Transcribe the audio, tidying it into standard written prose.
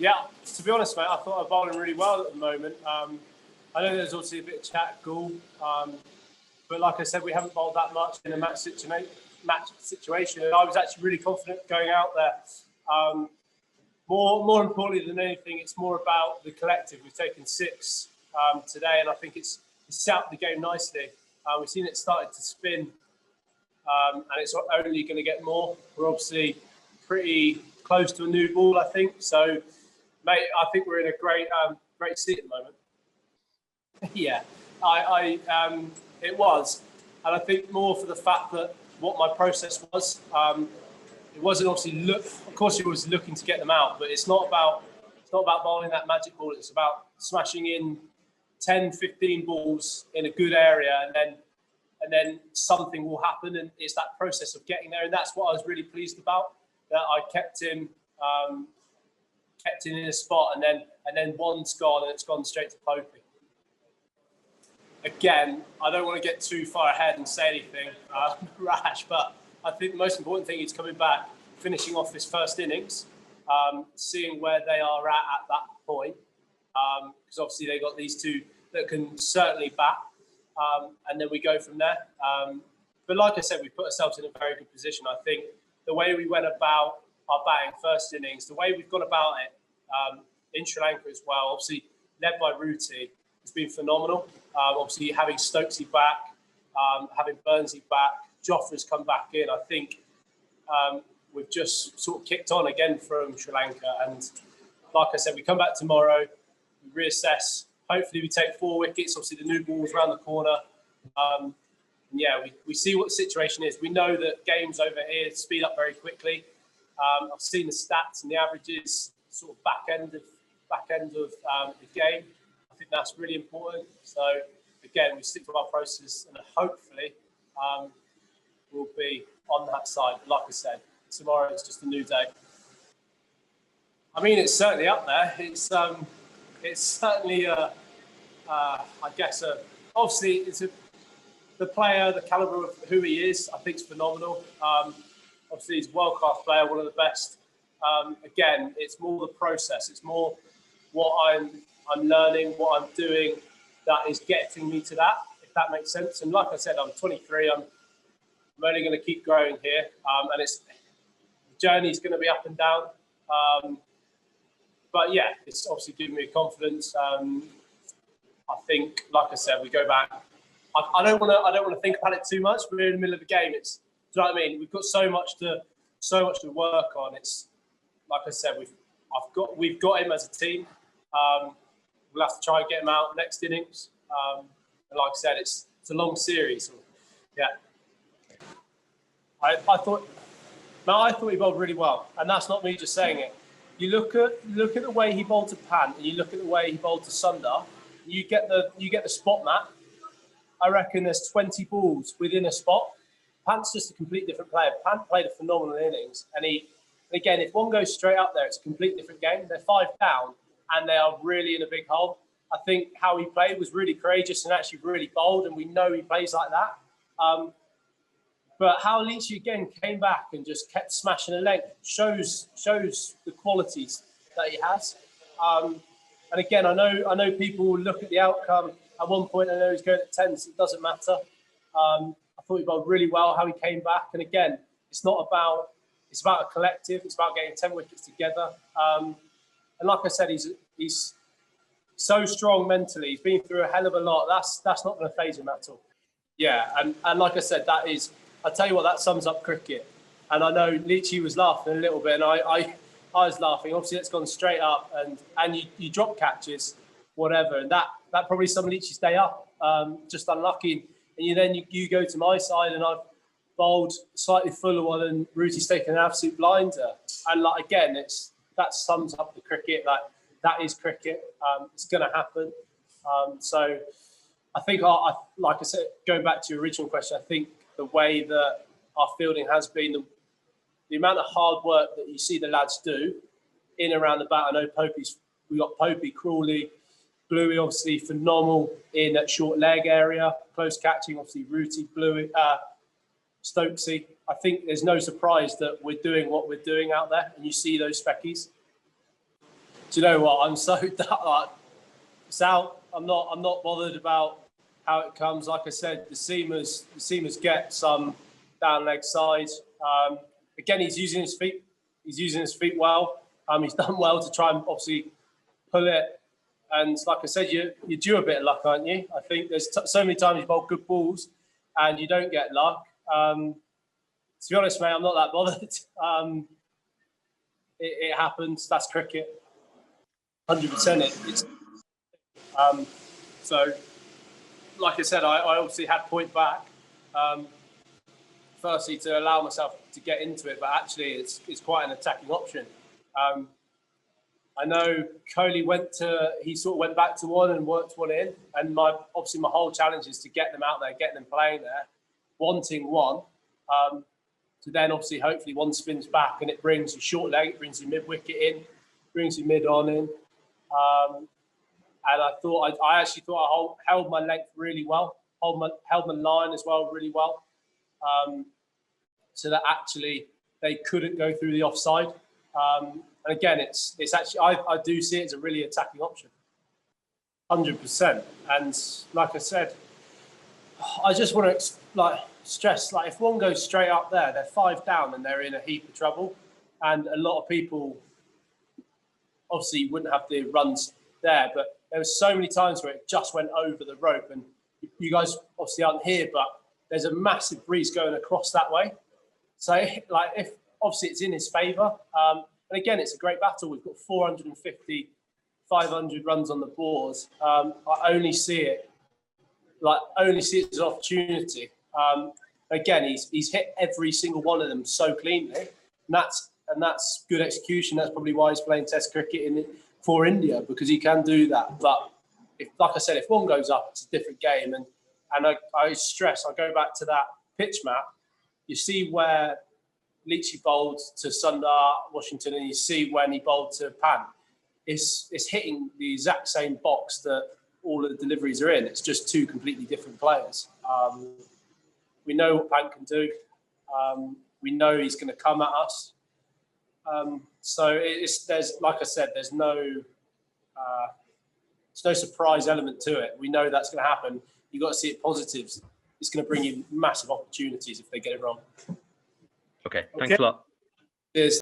Yeah, to be honest, mate, I thought I'm bowling really well at the moment. I know there's obviously a bit of chat at goal, but like I said, we haven't bowled that much in a match situation. And I was actually really confident going out there. More importantly than anything, it's more about the collective. We've taken 6 today, and I think it's set up the game nicely. We've seen it started to spin, and it's only going to get more. We're obviously pretty close to a new ball, I think. So, mate, I think we're in a great seat at the moment. Yeah, it was, and I think more for the fact that what my process was. It wasn't obviously of course, he was looking to get them out, but it's not about bowling that magic ball. It's about smashing in 10, 15 balls in a good area, and then something will happen, and it's that process of getting there, and that's what I was really pleased about. That I kept him in a spot, and then one's gone, and it's gone straight to Popey. Again, I don't want to get too far ahead and say anything rash, but I think the most important thing is coming back, finishing off this first innings, seeing where they are at that point, because obviously they got these 2 that can certainly bat, and then we go from there. But like I said, we put ourselves in a very good position. I think the way we went about our batting first innings, the way we've gone about it in Sri Lanka as well, obviously led by Ruti, has been phenomenal. Obviously having Stokesy back, having Burnsy back, Jofra's come back in. I think we've just sort of kicked on again from Sri Lanka. And like I said, we come back tomorrow, we reassess. Hopefully we take 4 wickets. Obviously the new ball's around the corner. Yeah, we see what the situation is. We know that games over here speed up very quickly. I've seen the stats and the averages sort of back end of the game. I think that's really important. So again, we stick to our process, and hopefully we'll be on that side. But like I said, tomorrow is just a new day. I mean, it's certainly up there. It's certainly I guess obviously it's the player, the caliber of who he is, I think is phenomenal. Obviously, he's a world-class player, one of the best. Again, it's more the process. It's more what I'm learning, what I'm doing that is getting me to that, if that makes sense. And like I said, I'm 23. I'm only going to keep growing here. And the journey's going to be up and down. But yeah, it's obviously giving me confidence. I think, like I said, we go back. I don't want to think about it too much. We're in the middle of the game. Do you know what I mean? We've got so much to work on. It's like I said, we've got him as a team. We'll have to try and get him out next innings. And like I said, it's a long series. Yeah. I thought he bowled really well, and that's not me just saying it. You look at the way he bowled to Pant, and you look at the way he bowled to Sundar. You get the spot map. I reckon there's 20 balls within a spot. Pant's just a complete different player. Pant played a phenomenal innings, and again, if one goes straight up there, it's a complete different game. They're 5 down, and they are really in a big hole. I think how he played was really courageous and actually really bold, and we know he plays like that. But how Leachy again came back and just kept smashing a leg shows the qualities that he has. And again, I know people will look at the outcome. At one point, I know he's going at 10, so it doesn't matter. I thought he bowled really well how he came back. And again, it's about a collective. It's about getting 10 wickets together. And like I said, he's so strong mentally. He's been through a hell of a lot. That's not going to faze him at all. Yeah, and like I said, I tell you what, that sums up cricket. And I know Leachy was laughing a little bit, and I was laughing. Obviously, it's gone straight up, and you drop catches, whatever, and that probably summed Leachy's day up. Just unlucky. And then you go to my side, and I've bowled slightly fuller one, and Ruti's taken an absolute blinder. And like again, that sums up the cricket. Like that is cricket. It's going to happen. So I think, like I said, going back to your original question, I think the way that our fielding has been, the amount of hard work that you see the lads do in and around the bat. I know we got Popey, Crawley, Bluey, obviously phenomenal in that short leg area, close catching, obviously Ruti, Bluey, Stokesy. I think there's no surprise that we're doing what we're doing out there, and you see those speckies. Do you know what? I'm so like, Sal. I'm not bothered about how it comes. Like I said, the seamers get some down leg side. Again, he's using his feet. He's using his feet well. He's done well to try and obviously pull it. And like I said, you're due a bit of luck, aren't you? I think there's so many times you bowl good balls and you don't get luck. To be honest, mate, I'm not that bothered. It happens. That's cricket. 100%. So, like I said, I obviously had point back. Firstly, to allow myself to get into it, but actually, it's quite an attacking option. I know Kohli he sort of went back to one and worked one in, and obviously my whole challenge is to get them out there, get them playing there, wanting one. To then obviously hopefully one spins back and it brings your short leg, it brings your mid wicket in, brings your mid on in. And I actually thought I held my length really well, held my line as well really well, so that actually they couldn't go through the offside. And again, it's actually I do see it as a really attacking option, 100%. And like I said, I just want to stress, like if one goes straight up there, they're 5 down and they're in a heap of trouble. And a lot of people obviously wouldn't have the runs there, but there were so many times where it just went over the rope. And you guys obviously aren't here, but there's a massive breeze going across that way. So like if obviously it's in his favour. And again, it's a great battle. We've got 450, 500 runs on the board. I only see it as an opportunity. Again, he's hit every single one of them so cleanly, and that's good execution. That's probably why he's playing Test cricket for India, because he can do that. But like I said, if one goes up, it's a different game. And I stress, I go back to that pitch map. You see where Leachy bowled to Sundar, Washington, and you see when he bowled to Pant. It's hitting the exact same box that all of the deliveries are in. It's just two completely different players. We know what Pant can do. We know he's going to come at us. So there's like I said, there's no surprise element to it. We know that's going to happen. You've got to see it positives. It's going to bring you massive opportunities if they get it wrong. Okay, thanks a lot. Cheers.